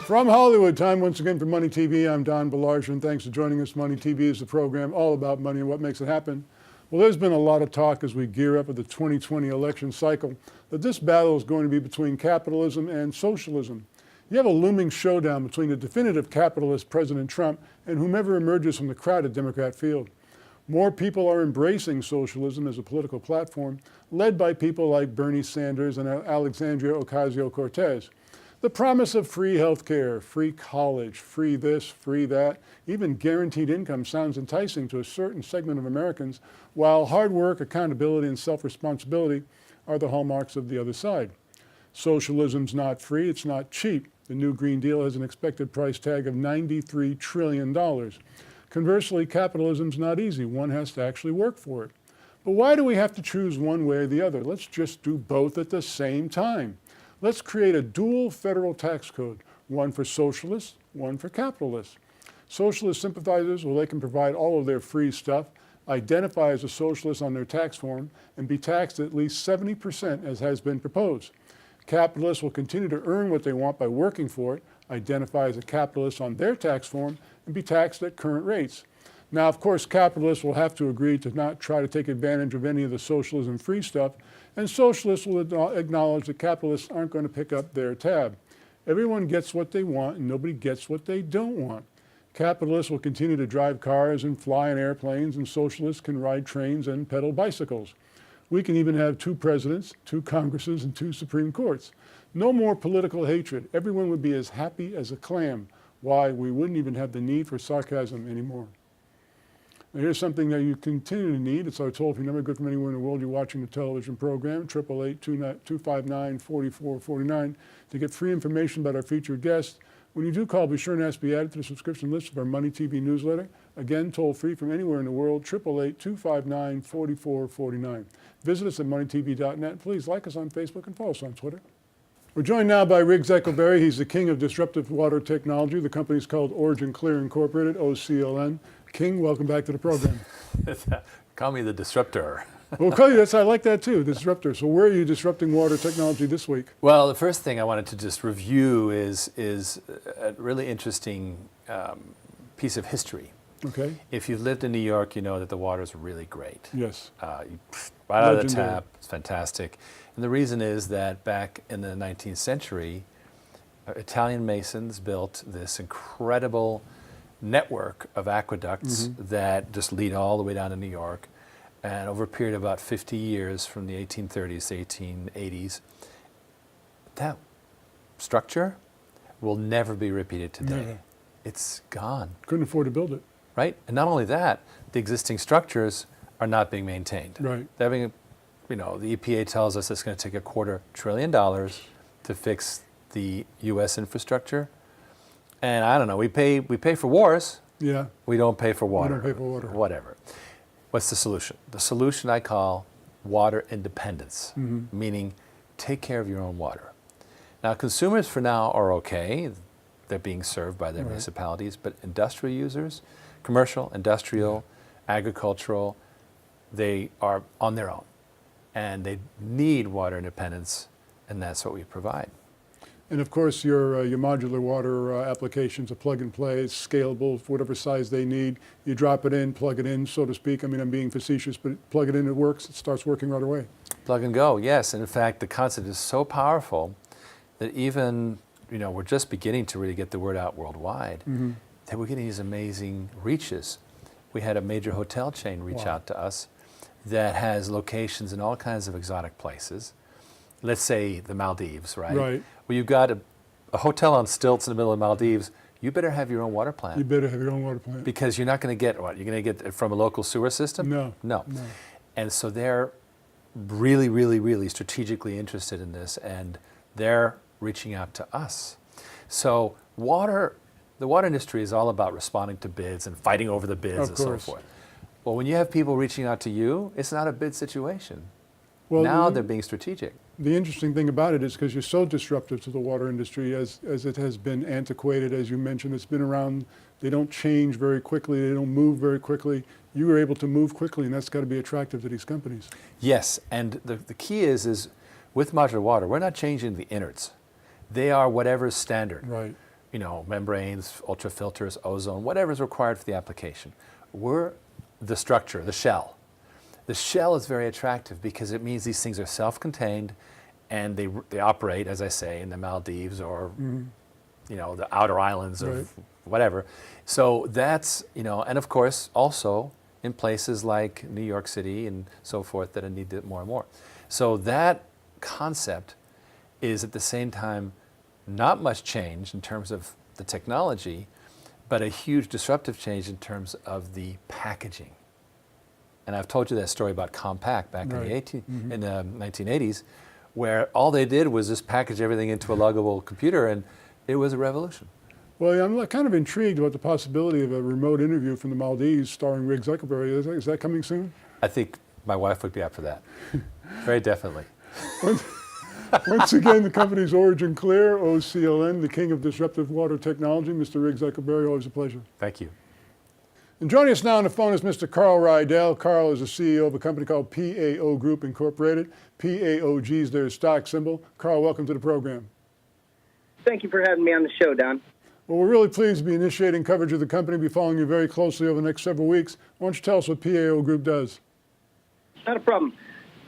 From Hollywood, time once again for Money TV. I'm Don Baillargeon. Thanks for joining us. Money TV is the program all about money and what makes it happen. Well, there's been a lot of talk as we gear up for the 2020 election cycle that this battle is going to be between capitalism and socialism. You have a looming showdown between the definitive capitalist President Trump and whomever emerges from the crowded Democrat field. More people are embracing socialism as a political platform, led by people like Bernie Sanders and Alexandria Ocasio-Cortez. The promise of free health care, free college, free this, free that, even guaranteed income sounds enticing to a certain segment of Americans, while hard work, accountability, and self-responsibility are the hallmarks of the other side. Socialism's not free, it's not cheap. The new Green Deal has an expected price tag of $93 trillion. Conversely, capitalism's not easy. One has to actually work for it. But why do we have to choose one way or the other? Let's just do both at the same time. Let's create a dual federal tax code, one for socialists, one for capitalists. Socialist sympathizers, well, they can provide all of their free stuff, identify as a socialist on their tax form, and be taxed at least 70% as has been proposed. Capitalists will continue to earn what they want by working for it, identify as a capitalist on their tax form, and be taxed at current rates. Now, of course, capitalists will have to agree to not try to take advantage of any of the socialism free stuff, and socialists will acknowledge that capitalists aren't going to pick up their tab. Everyone gets what they want, and nobody gets what they don't want. Capitalists will continue to drive cars and fly in airplanes, and socialists can ride trains and pedal bicycles. We can even have 2 presidents, 2 Congresses, and 2 Supreme Courts. No more political hatred. Everyone would be as happy as a clam. Why? We wouldn't even have the need for sarcasm anymore. Now, here's something that you continue to need. It's our toll-free number, good from anywhere in the world you're watching the television program, 888-259-4449, to get free information about our featured guests. When you do call, be sure and ask to be added to the subscription list of our Money TV newsletter. Again, toll-free from anywhere in the world, 888-259-4449. Visit us at MoneyTV.net. Please like us on Facebook and follow us on Twitter. We're joined now by Riggs Eckelberry. He's the king of disruptive water technology. The company's called Origin Clear Incorporated, OCLN. King, welcome back to the program. Call me the disruptor. Well, call you this. I like that too, disruptor. So where are you disrupting water technology this week? Well, the first thing I wanted to just review is a really interesting piece of history. Okay. If you've lived in New York, you know that the water is really great. Yes. Right out of the tap, it's fantastic. And the reason is that back in the 19th century, Italian masons built this incredible network of aqueducts that just lead all the way down to New York. And over a period of about 50 years, from the 1830s to 1880s, that structure will never be repeated today. Never. It's gone. Couldn't afford to build it. Right? And not only that, the existing structures are not being maintained. Right. They're being, the EPA tells us it's going to take $250 billion to fix the U.S. infrastructure. And I don't know, we pay for wars. Yeah. We don't pay for water. We don't pay for water. Whatever. What's the solution? The solution I call water independence, meaning take care of your own water. Now, consumers for now are okay. They're being served by their municipalities, but industrial users, commercial, industrial, agricultural, they are on their own. And they need water independence, and that's what we provide. And of course, your modular water applications are plug and play. It's scalable for whatever size they need. You drop it in, plug it in, so to speak. I mean, I'm being facetious, but plug it in, it works. It starts working right away. Plug and go, yes. And in fact, the concept is so powerful that even, we're just beginning to really get the word out worldwide, that we're getting these amazing reaches. We had a major hotel chain reach out to us that has locations in all kinds of exotic places. Let's say the Maldives, right? Right. Well, you've got a hotel on stilts in the middle of the Maldives. You better have your own water plant. You better have your own water plant. Because you're not going to get what? You're going to get it from a local sewer system? No. And so they're really, really, really strategically interested in this, and they're reaching out to us. So the water industry is all about responding to bids and fighting over the bids and so forth. Well, when you have people reaching out to you, it's not a bid situation. Well, now they're being strategic. The interesting thing about it is because you're so disruptive to the water industry, as it has been antiquated, as you mentioned, it's been around, they don't change very quickly, they don't move very quickly. You were able to move quickly, and that's got to be attractive to these companies. Yes, and the key is with modular water, we're not changing the innards. They are whatever's standard. Right. membranes, ultrafilters, ozone, whatever is required for the application. We're the structure, the shell. The shell is very attractive because it means these things are self-contained and they operate, as I say, in the Maldives or the outer islands of whatever. So that's, and of course also in places like New York City and so forth that need it more and more. So that concept is at the same time not much change in terms of the technology, but a huge disruptive change in terms of the packaging. And I've told you that story about Compact back in the 1980s, where all they did was just package everything into a luggable computer, and it was a revolution. Well, I'm kind of intrigued about the possibility of a remote interview from the Maldives starring Rig Zuckerberg. Is that coming soon? I think my wife would be up for that. Very definitely. Once again, the company's origin clear, OCLN, the king of disruptive water technology. Mr. Rig Zuckerberg, always a pleasure. Thank you. And joining us now on the phone is Mr. Carl Rydell. Carl is the CEO of a company called PAO Group Incorporated. PAOG is their stock symbol. Carl, welcome to the program. Thank you for having me on the show, Don. Well, we're really pleased to be initiating coverage of the company. We'll be following you very closely over the next several weeks. Why don't you tell us what PAO Group does? Not a problem.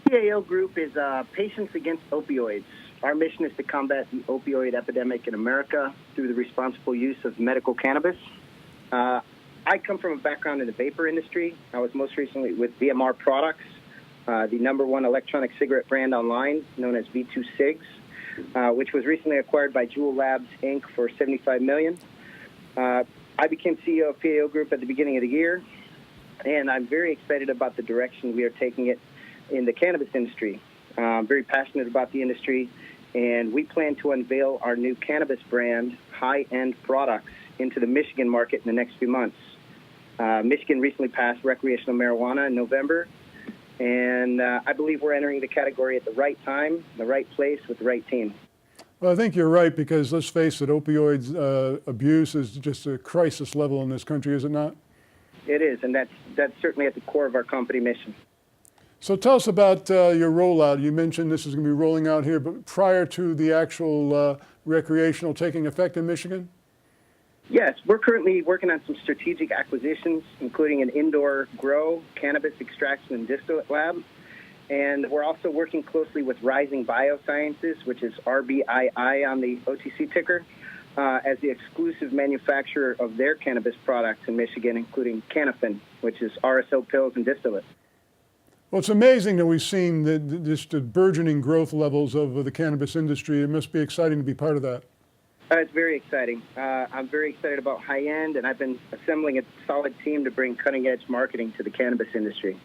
PAO Group is Patients Against Opioids. Our mission is to combat the opioid epidemic in America through the responsible use of medical cannabis. I come from a background in the vapor industry. I was most recently with VMR Products, the #1 electronic cigarette brand online, known as V2 Cigs, which was recently acquired by Juul Labs, Inc. for $75 million. I became CEO of PAO Group at the beginning of the year, and I'm very excited about the direction we are taking it in the cannabis industry. I'm very passionate about the industry, and we plan to unveil our new cannabis brand, high-end products, into the Michigan market in the next few months. Michigan recently passed recreational marijuana in November, and I believe we're entering the category at the right time, the right place, with the right team. Well, I think you're right, because let's face it, opioids abuse is just a crisis level in this country, is it not? It is, and that's certainly at the core of our company mission. So tell us about your rollout. You mentioned this is going to be rolling out here, but prior to the actual recreational taking effect in Michigan? Yes, we're currently working on some strategic acquisitions, including an indoor grow, cannabis extraction and distillate lab. And we're also working closely with Rising Biosciences, which is RBII on the OTC ticker, as the exclusive manufacturer of their cannabis products in Michigan, including Canafin, which is RSO pills and distillate. Well, it's amazing that we've seen the burgeoning growth levels of the cannabis industry. It must be exciting to be part of that. It's very exciting. I'm very excited about high-end, and I've been assembling a solid team to bring cutting-edge marketing to the cannabis industry.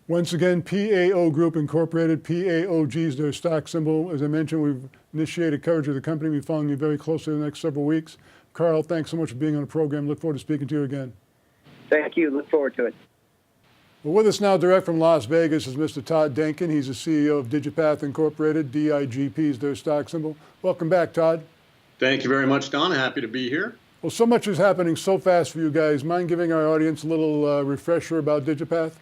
Once again, PAO Group Incorporated, PAOG is their stock symbol. As I mentioned, we've initiated coverage of the company. We'll be following you very closely in the next several weeks. Carl, thanks so much for being on the program. Look forward to speaking to you again. Thank you. Look forward to it. Well, with us now direct from Las Vegas is Mr. Todd Denkin. He's the CEO of Digipath Incorporated. DIGP is their stock symbol. Welcome back, Todd. Thank you very much, Don. Happy to be here. Well, so much is happening so fast for you guys. Mind giving our audience a little refresher about Digipath?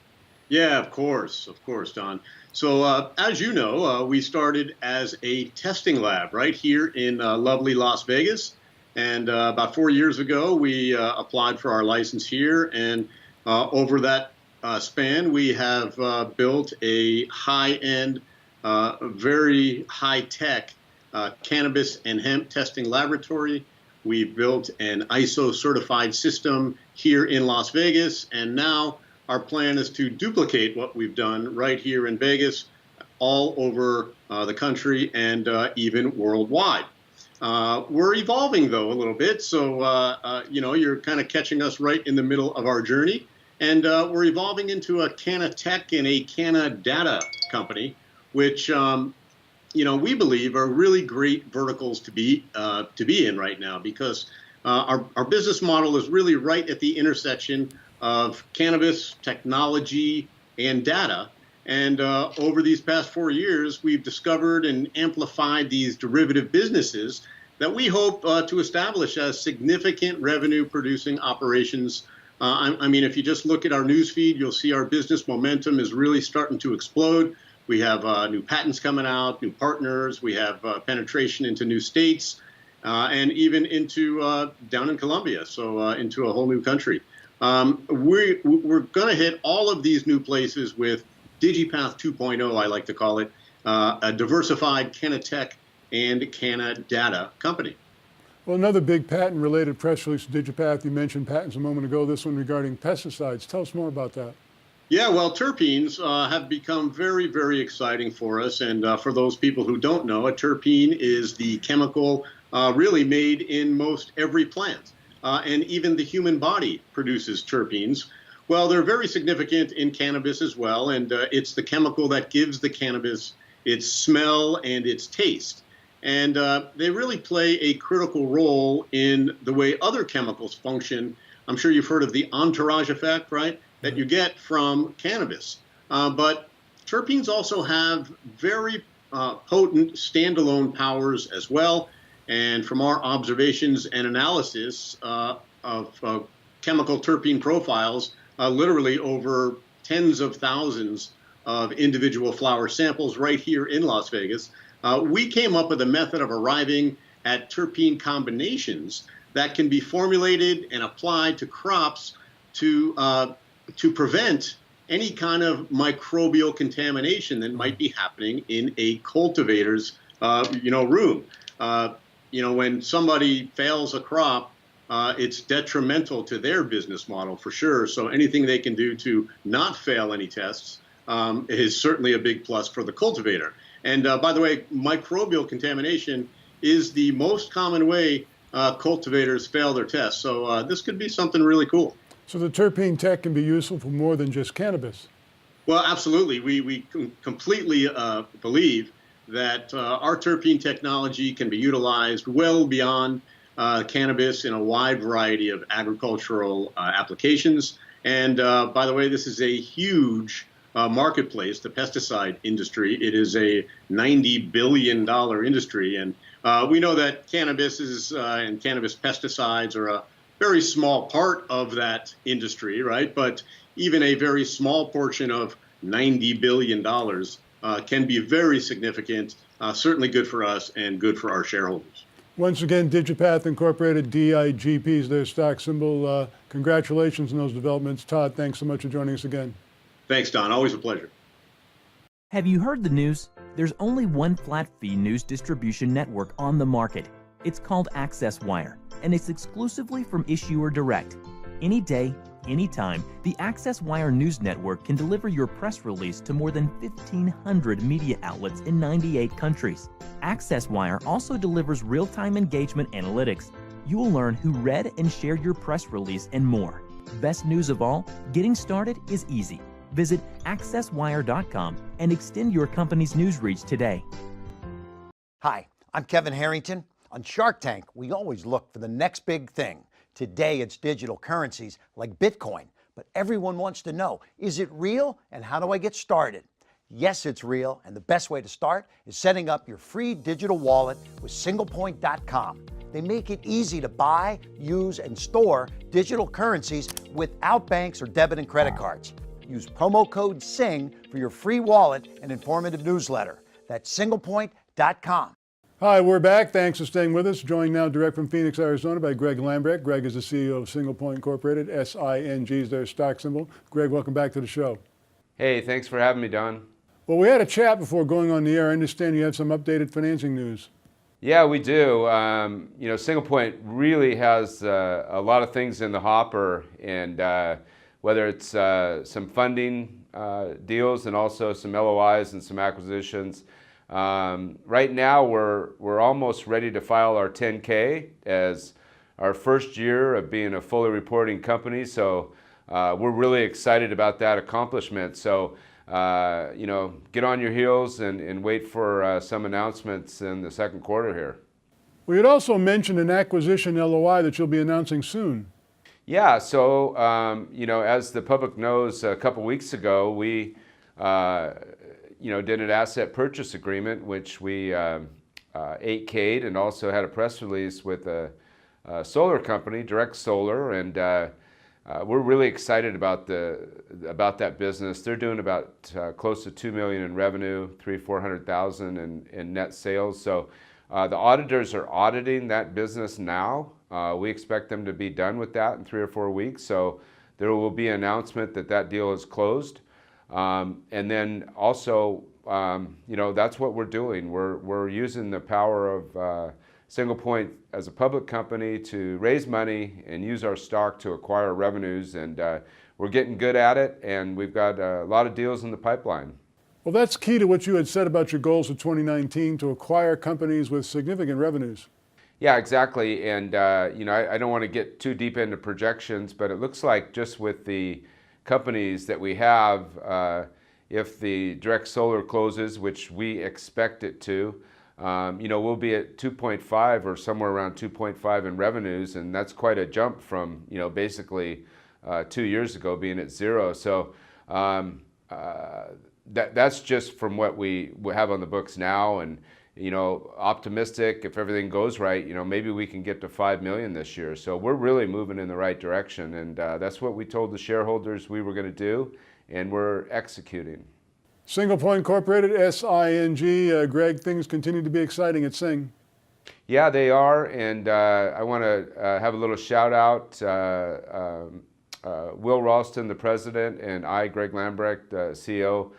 Yeah, of course, Don. So as you know, we started as a testing lab right here in lovely Las Vegas. And about 4 years ago, we applied for our license here. And over that span, we have built a high-end, very high-tech cannabis and hemp testing laboratory. We've built an ISO certified system here in Las Vegas, and now our plan is to duplicate what we've done right here in Vegas all over the country and even worldwide. We're evolving, though, a little bit, so you're kind of catching us right in the middle of our journey, and we're evolving into a Canna Tech and a Canna Data company, which we believe are really great verticals to be in right now, because our business model is really right at the intersection of cannabis, technology, and data. And over these past 4 years, we've discovered and amplified these derivative businesses that we hope to establish as significant revenue-producing operations. I mean, if you just look at our news feed, you'll see our business momentum is really starting to explode. We have new patents coming out, new partners. We have penetration into new states. and even into down in Colombia, so into a whole new country. We're going to hit all of these new places with DigiPath 2.0, I like to call it, a diversified Canatech and Canadata company. Well, another big patent-related press release, DigiPath, you mentioned patents a moment ago, this one regarding pesticides. Tell us more about that. Yeah, well, terpenes have become very, very exciting for us. And for those people who don't know, a terpene is the chemical really made in most every plant. And even the human body produces terpenes. Well, they're very significant in cannabis as well. And it's the chemical that gives the cannabis its smell and its taste. And they really play a critical role in the way other chemicals function. I'm sure you've heard of the entourage effect, right, that you get from cannabis. But terpenes also have very potent standalone powers as well. And from our observations and analysis of chemical terpene profiles, literally over tens of thousands of individual flower samples right here in Las Vegas, we came up with a method of arriving at terpene combinations that can be formulated and applied to crops to prevent any kind of microbial contamination that might be happening in a cultivator's room. When somebody fails a crop, it's detrimental to their business model for sure. So anything they can do to not fail any tests is certainly a big plus for the cultivator. And by the way, microbial contamination is the most common way cultivators fail their tests. So this could be something really cool. So the terpene tech can be useful for more than just cannabis. Well, absolutely. We completely believe that our terpene technology can be utilized well beyond cannabis in a wide variety of agricultural applications. And by the way, this is a huge marketplace, the pesticide industry. It is a $90 billion industry. And we know that cannabis and cannabis pesticides are a very small part of that industry, right? But even a very small portion of $90 billion can be very significant, certainly good for us and good for our shareholders. Once again, DigiPath Incorporated, DIGP is their stock symbol. Congratulations on those developments. Todd, thanks so much for joining us again. Thanks, Don. Always a pleasure. Have you heard the news? There's only one flat-fee news distribution network on the market. It's called AccessWire, and it's exclusively from Issuer Direct. Any day, anytime, the AccessWire News Network can deliver your press release to more than 1,500 media outlets in 98 countries. AccessWire also delivers real-time engagement analytics. You will learn who read and shared your press release and more. Best news of all, getting started is easy. Visit accesswire.com and extend your company's news reach today. Hi, I'm Kevin Harrington. On Shark Tank, we always look for the next big thing. Today, it's digital currencies like Bitcoin. But everyone wants to know, is it real and how do I get started? Yes, it's real, and the best way to start is setting up your free digital wallet with SinglePoint.com. They make it easy to buy, use, and store digital currencies without banks or debit and credit cards. Use promo code SING for your free wallet and informative newsletter. That's SinglePoint.com. Hi, we're back. Thanks for staying with us. Joined now direct from Phoenix, Arizona by Greg Lambrecht. Greg is the CEO of SinglePoint Incorporated. SING is their stock symbol. Greg, welcome back to the show. Hey, thanks for having me, Don. Well, we had a chat before going on the air. I understand you have some updated financing news. Yeah, we do. SinglePoint really has a lot of things in the hopper, and whether it's some funding deals and also some LOIs and some acquisitions. Right now, we're almost ready to file our 10K as our first year of being a fully reporting company. So we're really excited about that accomplishment. So get on your heels and wait for some announcements in the second quarter here. We had also mentioned an acquisition LOI that you'll be announcing soon. Yeah, so as the public knows, a couple weeks ago we did an asset purchase agreement, which we 8K'd and also had a press release with a solar company, Direct Solar, and we're really excited about that business. They're doing about close to $2 million in revenue, $300,000-400,000 in net sales. So The auditors are auditing that business now. We expect them to be done with that in 3 or 4 weeks. So there will be an announcement that that deal is closed. And then also, that's what we're doing. We're using the power of Single Point as a public company to raise money and use our stock to acquire revenues. And we're getting good at it. And we've got a lot of deals in the pipeline. Well, that's key to what you had said about your goals for 2019, to acquire companies with significant revenues. Yeah, exactly. And, I don't want to get too deep into projections, but it looks like just with the companies that we have, if the direct solar closes, which we expect it to, we'll be at 2.5 or somewhere around 2.5 in revenues. And that's quite a jump from, basically 2 years ago being at 0. So that's just from what we have on the books now. And, optimistic, if everything goes right, maybe we can get to 5 million this year. So we're really moving in the right direction. And that's what we told the shareholders we were going to do. And we're executing. Single Point Incorporated, SING. Greg, things continue to be exciting at Sing. Yeah, they are. And I want to have a little shout out. Will Ralston, the president, and I, Greg Lambrecht, the CEO,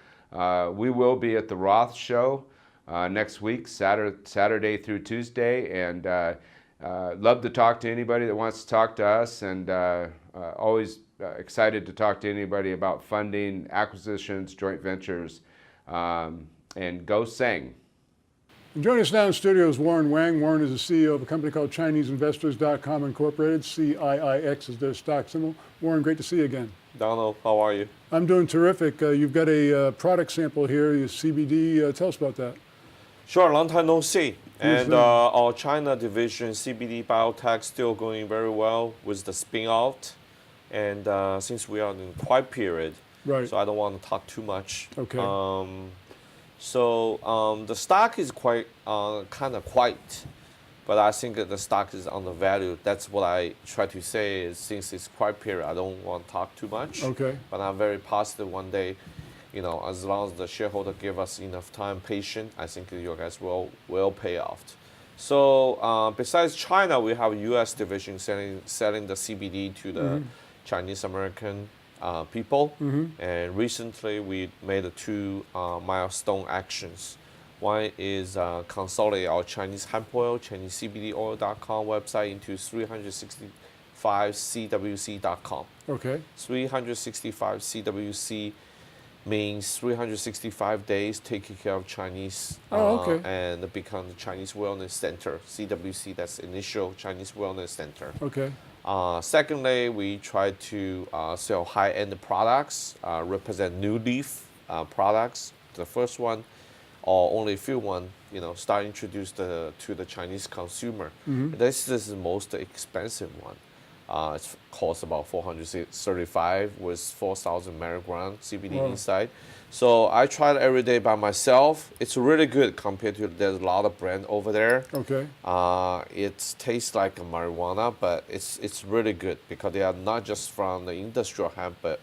we will be at the Roth show next week, Saturday through Tuesday, and love to talk to anybody that wants to talk to us, and always excited to talk to anybody about funding, acquisitions, joint ventures, and go Sing. And joining us now in studio is Warren Wang. Warren is the CEO of a company called ChineseInvestors.com Incorporated. CIIX is their stock symbol. Warren, great to see you again. Donald, how are you? I'm doing terrific. You've got a product sample here, your CBD. Tell us about that. Sure, long time no see. And our China division, CBD Biotech, still going very well with the spin out. And since we are in quiet period, right, so I don't want to talk too much. Okay. The stock is quite kind of quiet, but I think that the stock is undervalued. That's what I try to say is since it's quiet period, I don't want to talk too much. Okay. But I'm very positive one day, as long as the shareholder give us enough time, patient, I think you guys will pay off. So besides China, we have U.S. division selling the CBD to the Chinese American people. And recently we made 2 milestone actions. One is consolidate our Chinese hemp oil, ChineseCBDOil.com website into 365CWC.com. Okay. 365CWC means 365 days taking care of Chinese and become the Chinese Wellness Center. CWC, that's initial Chinese Wellness Center. Okay. Secondly, we try to sell high-end products, represent new leaf products. The first one, or only a few one, start introduced to the Chinese consumer. This is the most expensive one. It costs about $435 with 4,000 milligram CBD inside. So I try it every day by myself. It's really good compared to there's a lot of brand over there. Okay. It tastes like a marijuana, but it's really good because they are not just from the industrial hemp, but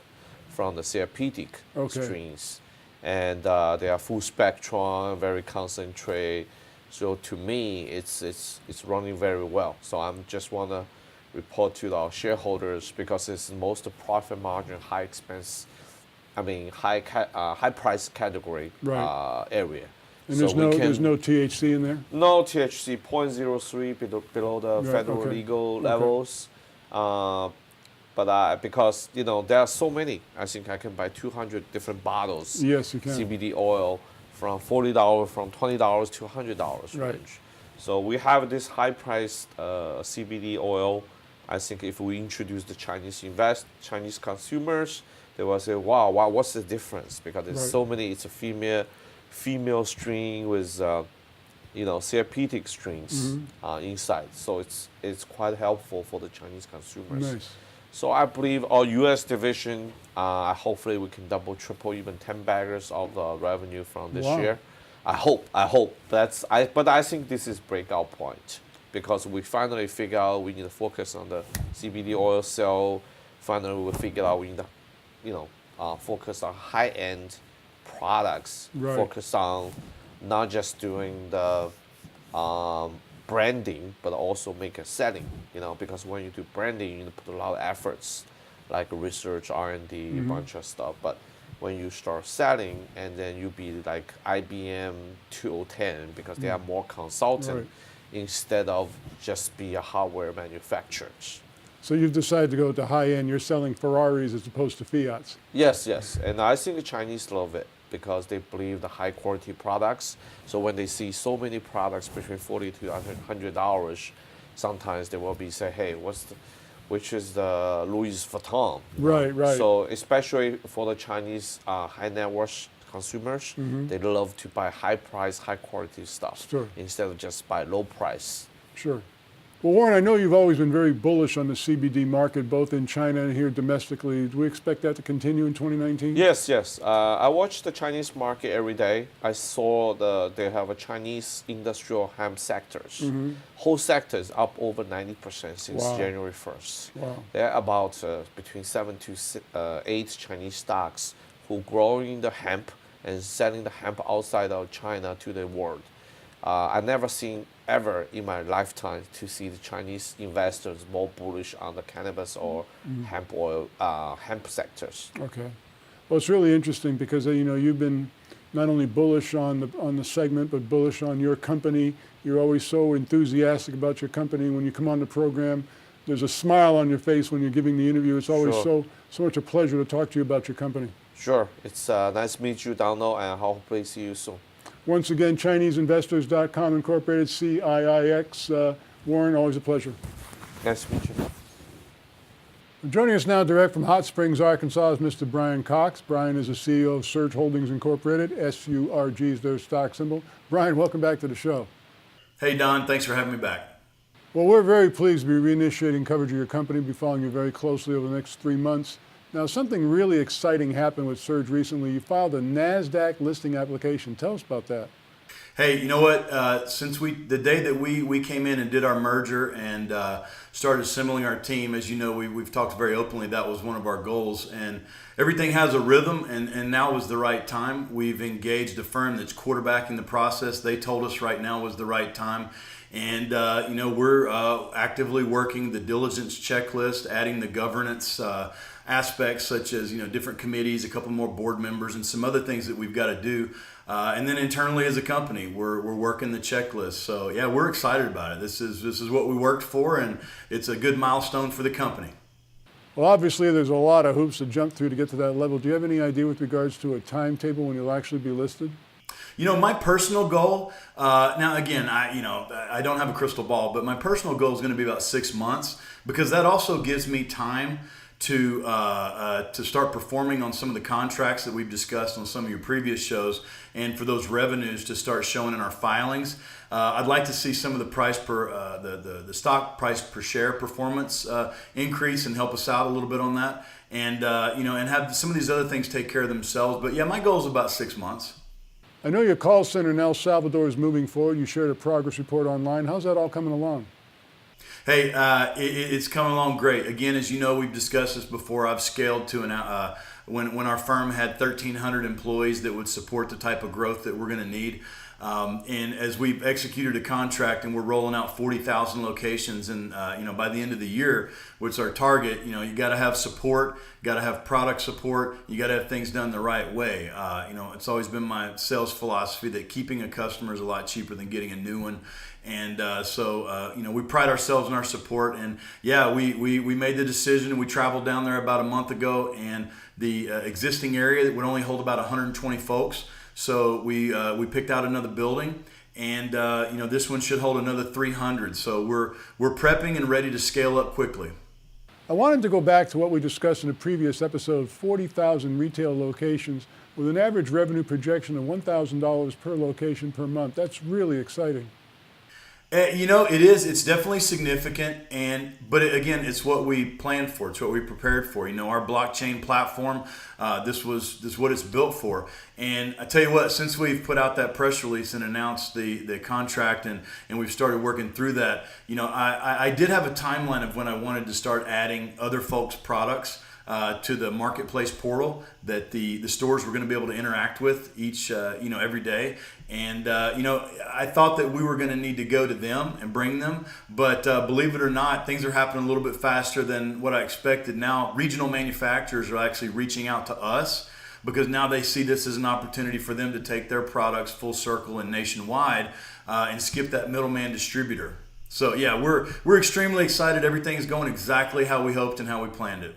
from the therapeutic strains. And they are full spectrum, very concentrated. So to me, it's running very well. So I'm just want to report to our shareholders because it's the most profit margin, high price category area. And so there's no THC in there? No THC, 0.03 below the federal legal levels. But because there are so many, I think I can buy 200 different bottles. Yes, you can. CBD oil from $40, from $20 to $100 range. So we have this high-priced CBD oil. I think if we introduce the Chinese consumers, they will say, "Wow, what's the difference?" Because there's so many. It's a female strain with therapeutic strains inside. So it's quite helpful for the Chinese consumers. Nice. So I believe our U.S. division, hopefully we can double, triple, even 10 baggers of the revenue from this year. I hope. But I think this is breakout point because we finally figure out we need to focus on the CBD oil sale. Finally, we figure out we need to, focus on high-end products. Focus on not just doing the branding, but also make a selling. Because when you do branding, you need to put a lot of efforts, like research, R&D, a bunch of stuff. But when you start selling, and then you be like IBM 2010, because they are more consultant instead of just be a hardware manufacturer. So you've decided to go to high end. You're selling Ferraris as opposed to Fiats. Yes, yes. And I think the Chinese love it because they believe the high quality products. So when they see so many products between $40 to $100, sometimes they will be say, hey, which is the Louis Vuitton? Right, right. So especially for the Chinese high net worth consumers, they love to buy high price, high quality stuff instead of just buy low price. Sure. Well, Warren, I know you've always been very bullish on the CBD market, both in China and here domestically. Do we expect that to continue in 2019? Yes, yes. I watch the Chinese market every day. I saw they have a Chinese industrial hemp sectors. Whole sector is up over 90% since January 1st. Wow. There are about between 7 to 8 Chinese stocks who growing the hemp and selling the hemp outside of China to the world. I've never seen ever in my lifetime to see the Chinese investors more bullish on the cannabis or hemp oil, hemp sectors. Okay. Well, it's really interesting because you've been not only bullish on the segment, but bullish on your company. You're always so enthusiastic about your company. When you come on the program, there's a smile on your face when you're giving the interview. It's always so much a pleasure to talk to you about your company. Sure. It's nice to meet you, Donald, and hopefully see you soon. Once again, ChineseInvestors.com Incorporated, CIIX. Warren, always a pleasure. Nice to meet you. Joining us now direct from Hot Springs, Arkansas is Mr. Brian Cox. Brian is the CEO of Surge Holdings Incorporated. SURG is their stock symbol. Brian, welcome back to the show. Hey, Don. Thanks for having me back. Well, we're very pleased to be reinitiating coverage of your company. We'll be following you very closely over the next 3 months. Now, something really exciting happened with Surge recently. You filed a NASDAQ listing application. Tell us about that. Hey, you know what? Since the day that we came in and did our merger and started assembling our team, as you know, we've talked very openly. That was one of our goals, and everything has a rhythm. And now was the right time. We've engaged a firm that's quarterbacking the process. They told us right now was the right time. And, we're actively working the diligence checklist, adding the governance aspects such as, different committees, a couple more board members, and some other things that we've got to do. And then internally as a company, we're working the checklist. So, yeah, we're excited about it. This is what we worked for, and it's a good milestone for the company. Well, obviously, there's a lot of hoops to jump through to get to that level. Do you have any idea with regards to a timetable when you'll actually be listed? My personal goal, now again, I don't have a crystal ball, but my personal goal is going to be about 6 months, because that also gives me time to start performing on some of the contracts that we've discussed on some of your previous shows, and for those revenues to start showing in our filings. I'd like to see some of the price per the stock price per share performance increase and help us out a little bit on that, and and have some of these other things take care of themselves. But yeah, my goal is about 6 months. I know your call center in El Salvador is moving forward. You shared a progress report online. How's that all coming along? Hey, it's coming along great. Again, as you know, we've discussed this before. I've scaled to when our firm had 1,300 employees that would support the type of growth that we're going to need. And as we've executed a contract and we're rolling out 40,000 locations, and by the end of the year, which is our target, you got to have support, got to have product support, you got to have things done the right way. It's always been my sales philosophy that keeping a customer is a lot cheaper than getting a new one. And so we pride ourselves in our support. And yeah, we made the decision, and we traveled down there about a month ago, and the existing area that would only hold about 120 folks. So we picked out another building, and this one should hold another 300. So we're prepping and ready to scale up quickly. I wanted to go back to what we discussed in a previous episode, 40,000 retail locations with an average revenue projection of $1,000 per location per month. That's really exciting. It is. It's definitely significant, but again, it's what we planned for. It's what we prepared for. Our blockchain platform. This is what it's built for. And I tell you what, since we've put out that press release and announced the contract, and we've started working through that, I did have a timeline of when I wanted to start adding other folks' products. to the marketplace portal that the stores were going to be able to interact with each, every day. And, I thought that we were going to need to go to them and bring them. But believe it or not, things are happening a little bit faster than what I expected. Now, regional manufacturers are actually reaching out to us because now they see this as an opportunity for them to take their products full circle and nationwide and skip that middleman distributor. So, yeah, we're extremely excited. Everything is going exactly how we hoped and how we planned it.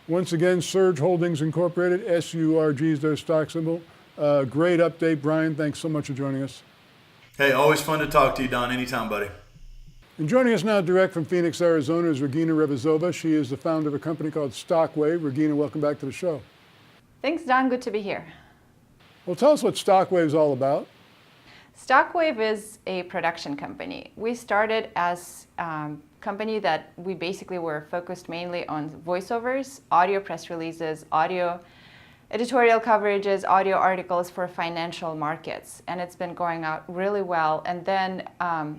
Once again, Surge Holdings Incorporated, SURG is their stock symbol. Great update, Brian. Thanks so much for joining us. Hey, always fun to talk to you, Don. Anytime, buddy. And joining us now direct from Phoenix, Arizona is Regina Revizova. She is the founder of a company called Stockwave. Regina, welcome back to the show. Thanks, Don. Good to be here. Well, tell us what Stockwave is all about. Stockwave is a production company. We started as a company that we basically were focused mainly on voiceovers, audio press releases, audio editorial coverages, audio articles for financial markets. And it's been going out really well. And then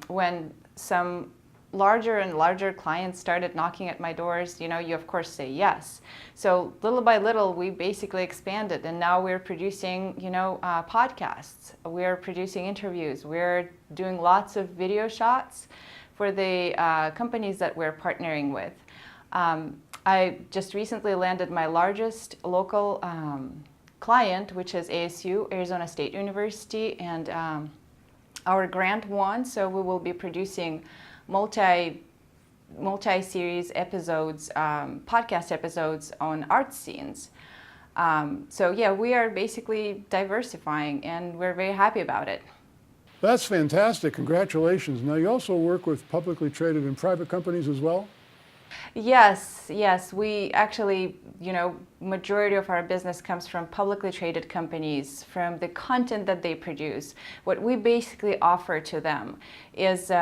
when some larger and larger clients started knocking at my doors, you of course say yes. So little by little, we basically expanded, and now we're producing, podcasts. We're producing interviews. We're doing lots of video shots for the companies that we're partnering with. I just recently landed my largest local client, which is ASU, Arizona State University, and our grant won, so we will be producing multi-series episodes, podcast episodes on art scenes. So yeah, we are basically diversifying, and we're very happy about it. That's fantastic. Congratulations. Now, you also work with publicly traded and private companies as well? Yes. We actually, majority of our business comes from publicly traded companies, from the content that they produce. What we basically offer to them is,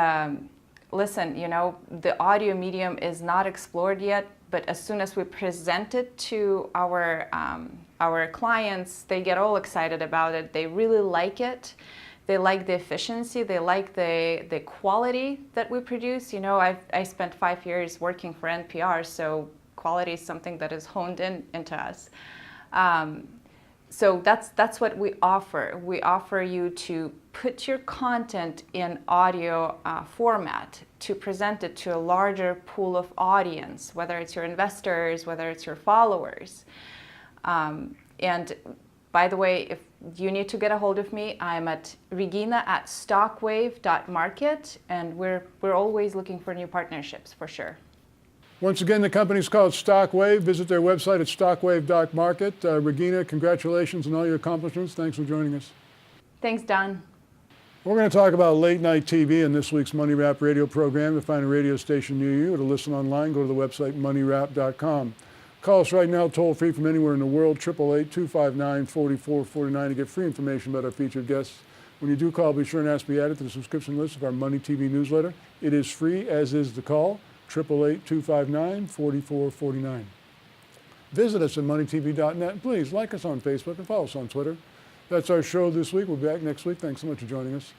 listen, the audio medium is not explored yet, but as soon as we present it to our clients, they get all excited about it. They really like it. They like the efficiency. They like the quality that we produce. I spent 5 years working for NPR, so quality is something that is honed into us. So that's what we offer. We offer you to put your content in audio format, to present it to a larger pool of audience, whether it's your investors, whether it's your followers. And by the way, if you need to get a hold of me, I'm at regina@stockwave.market, and we're always looking for new partnerships for sure. Once again, the company's called Stockwave. Visit their website at stockwave.market. Regina, congratulations on all your accomplishments. Thanks for joining us. Thanks, Don. We're going to talk about late night TV in this week's Money Wrap radio program. To find a radio station near you or to listen online, go to the website moneywrap.com. Call us right now, toll free from anywhere in the world, 888-259-4449 to get free information about our featured guests. When you do call, be sure and ask to be added to the subscription list of our Money TV newsletter. It is free, as is the call, 888-259-4449. Visit us at moneytv.net. Please like us on Facebook and follow us on Twitter. That's our show this week. We'll be back next week. Thanks so much for joining us.